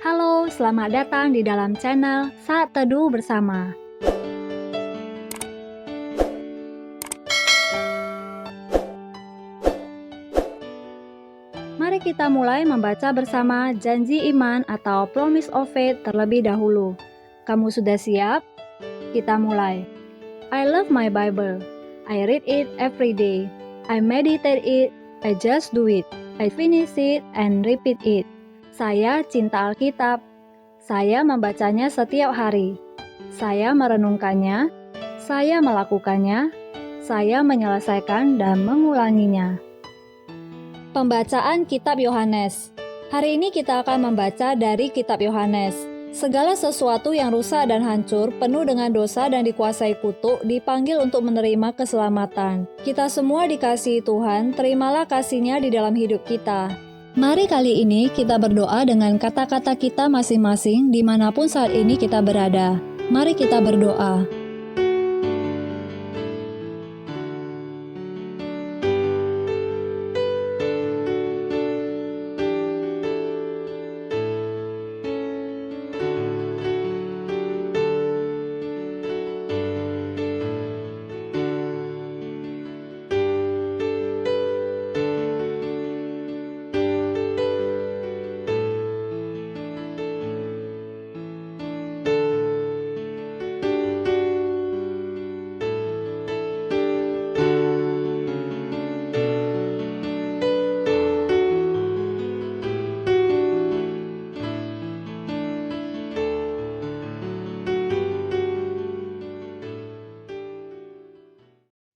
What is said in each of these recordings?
Halo, selamat datang di dalam channel Saat Teduh Bersama. Mari kita mulai membaca bersama janji iman atau Promise of Faith terlebih dahulu. Kamu sudah siap? Kita mulai. I love my Bible. I read it every day. I meditate it. I just do it. I finish it and repeat it. Saya cinta Alkitab. Saya membacanya setiap hari. Saya merenungkannya. Saya melakukannya. Saya menyelesaikan dan mengulanginya. Pembacaan Kitab Yohanes. Hari ini kita akan membaca dari Kitab Yohanes. Segala sesuatu yang rusak dan hancur, penuh dengan dosa dan dikuasai kutuk, dipanggil untuk menerima keselamatan. Kita semua dikasihi Tuhan, terimalah kasih-Nya di dalam hidup kita. Mari kali ini kita berdoa dengan kata-kata kita masing-masing dimanapun saat ini kita berada. Mari kita berdoa.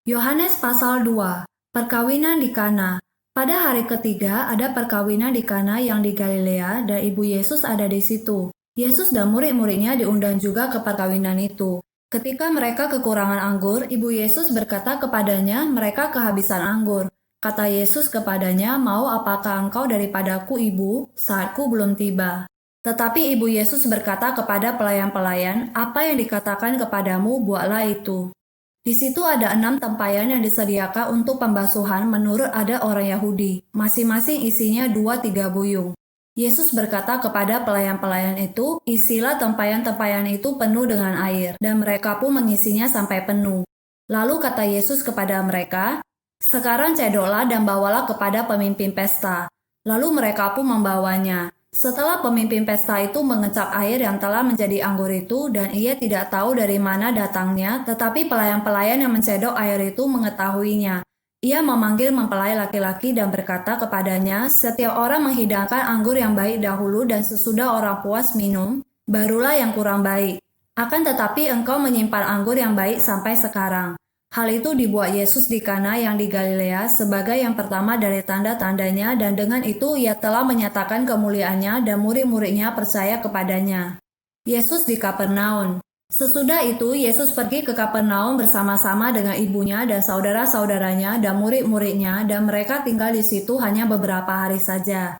Yohanes pasal 2, Perkawinan di Kana. Pada hari ketiga ada perkawinan di Kana yang di Galilea dan ibu Yesus ada di situ. Yesus dan murid-muridnya diundang juga ke perkawinan itu. Ketika mereka kekurangan anggur, ibu Yesus berkata kepadanya, mereka kehabisan anggur. Kata Yesus kepadanya, mau apakah engkau daripadaku ibu, saatku belum tiba. Tetapi ibu Yesus berkata kepada pelayan-pelayan, apa yang dikatakan kepadamu, buatlah itu. Di situ ada 6 tempayan yang disediakan untuk pembasuhan menurut adat orang Yahudi. Masing-masing isinya 2-3 buyung. Yesus berkata kepada pelayan-pelayan itu, isilah tempayan-tempayan itu penuh dengan air, dan mereka pun mengisinya sampai penuh. Lalu kata Yesus kepada mereka, sekarang cedoklah dan bawalah kepada pemimpin pesta. Lalu mereka pun membawanya. Setelah pemimpin pesta itu mengecap air yang telah menjadi anggur itu dan ia tidak tahu dari mana datangnya, tetapi pelayan-pelayan yang mencedok air itu mengetahuinya. Ia memanggil mempelai laki-laki dan berkata kepadanya, setiap orang menghidangkan anggur yang baik dahulu dan sesudah orang puas minum, barulah yang kurang baik. Akan tetapi engkau menyimpan anggur yang baik sampai sekarang. Hal itu dibuat Yesus di Kana yang di Galilea sebagai yang pertama dari tanda-tandanya dan dengan itu ia telah menyatakan kemuliaannya dan murid-muridnya percaya kepadanya. Yesus di Kapernaum. Sesudah itu Yesus pergi ke Kapernaum bersama-sama dengan ibunya dan saudara-saudaranya dan murid-muridnya dan mereka tinggal di situ hanya beberapa hari saja.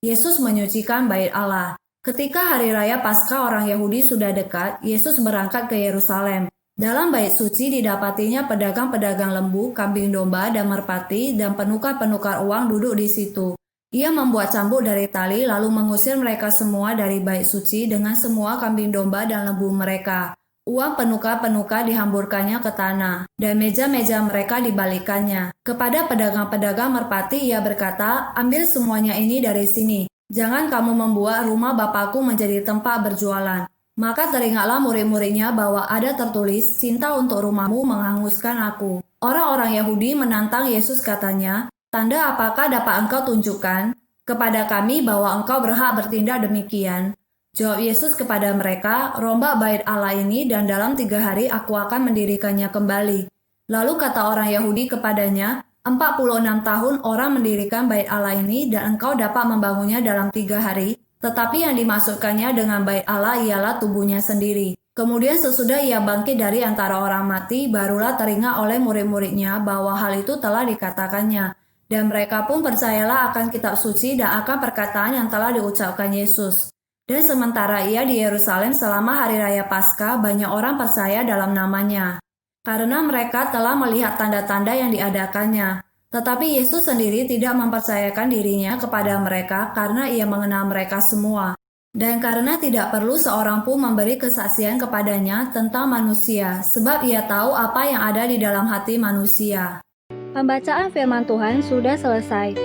Yesus menyucikan bait Allah. Ketika hari raya Paskah orang Yahudi sudah dekat, Yesus berangkat ke Yerusalem. Dalam bait suci didapatinya pedagang-pedagang lembu, kambing domba, dan merpati, dan penukar-penukar uang duduk di situ. Ia membuat cambuk dari tali lalu mengusir mereka semua dari bait suci dengan semua kambing domba dan lembu mereka. Uang penukar-penukar dihamburkannya ke tanah, dan meja-meja mereka dibalikannya. Kepada pedagang-pedagang merpati ia berkata, ambil semuanya ini dari sini. Jangan kamu membuat rumah Bapakku menjadi tempat berjualan. Maka teringatlah murid-muridnya bahwa ada tertulis, cinta untuk rumahmu menghanguskan aku. Orang-orang Yahudi menantang Yesus katanya, tanda apakah dapat engkau tunjukkan kepada kami bahwa engkau berhak bertindak demikian? Jawab Yesus kepada mereka, rombak bait Allah ini dan dalam 3 hari aku akan mendirikannya kembali. Lalu kata orang Yahudi kepadanya, 46 tahun orang mendirikan bait Allah ini dan engkau dapat membangunnya dalam 3 hari? Tetapi yang dimaksudkannya dengan bait Allah ialah tubuhnya sendiri. Kemudian sesudah ia bangkit dari antara orang mati, barulah teringat oleh murid-muridnya bahwa hal itu telah dikatakannya. Dan mereka pun percayalah akan kitab suci dan akan perkataan yang telah diucapkan Yesus. Dan sementara ia di Yerusalem selama hari raya Paskah, banyak orang percaya dalam namanya. Karena mereka telah melihat tanda-tanda yang diadakannya. Tetapi Yesus sendiri tidak mempercayakan dirinya kepada mereka karena ia mengenal mereka semua. Dan karena tidak perlu seorang pun memberi kesaksian kepadanya tentang manusia, sebab ia tahu apa yang ada di dalam hati manusia. Pembacaan firman Tuhan sudah selesai.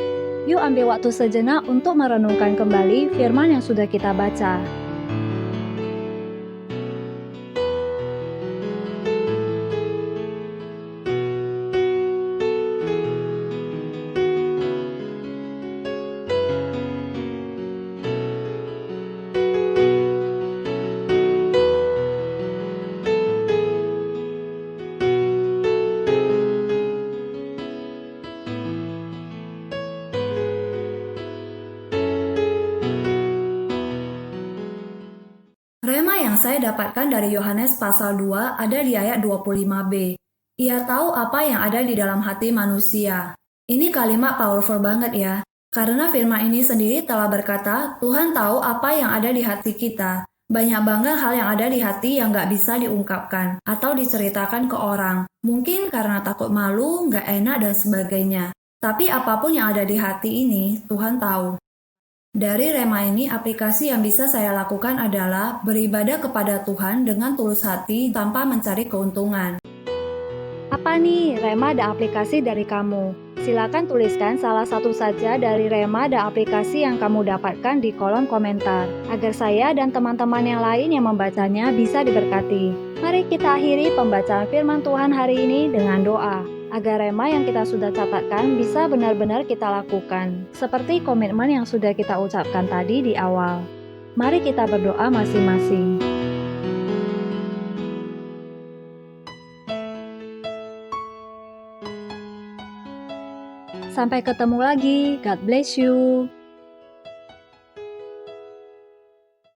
Yuk ambil waktu sejenak untuk merenungkan kembali firman yang sudah kita baca. Rema yang saya dapatkan dari Yohanes pasal 2 ada di ayat 25b. Ia tahu apa yang ada di dalam hati manusia. Ini kalimat powerful banget ya. Karena firman ini sendiri telah berkata, Tuhan tahu apa yang ada di hati kita. Banyak banget hal yang ada di hati yang gak bisa diungkapkan atau diceritakan ke orang. Mungkin karena takut malu, gak enak dan sebagainya. Tapi apapun yang ada di hati ini, Tuhan tahu. Dari Rema ini, aplikasi yang bisa saya lakukan adalah beribadah kepada Tuhan dengan tulus hati tanpa mencari keuntungan. Apa nih Rema dan aplikasi dari kamu? Silakan tuliskan salah satu saja dari Rema dan aplikasi yang kamu dapatkan di kolom komentar, agar saya dan teman-teman yang lain yang membacanya bisa diberkati. Mari kita akhiri pembacaan firman Tuhan hari ini dengan doa, agar Rema yang kita sudah catatkan bisa benar-benar kita lakukan, seperti komitmen yang sudah kita ucapkan tadi di awal. Mari kita berdoa masing-masing. Sampai ketemu lagi, God bless you.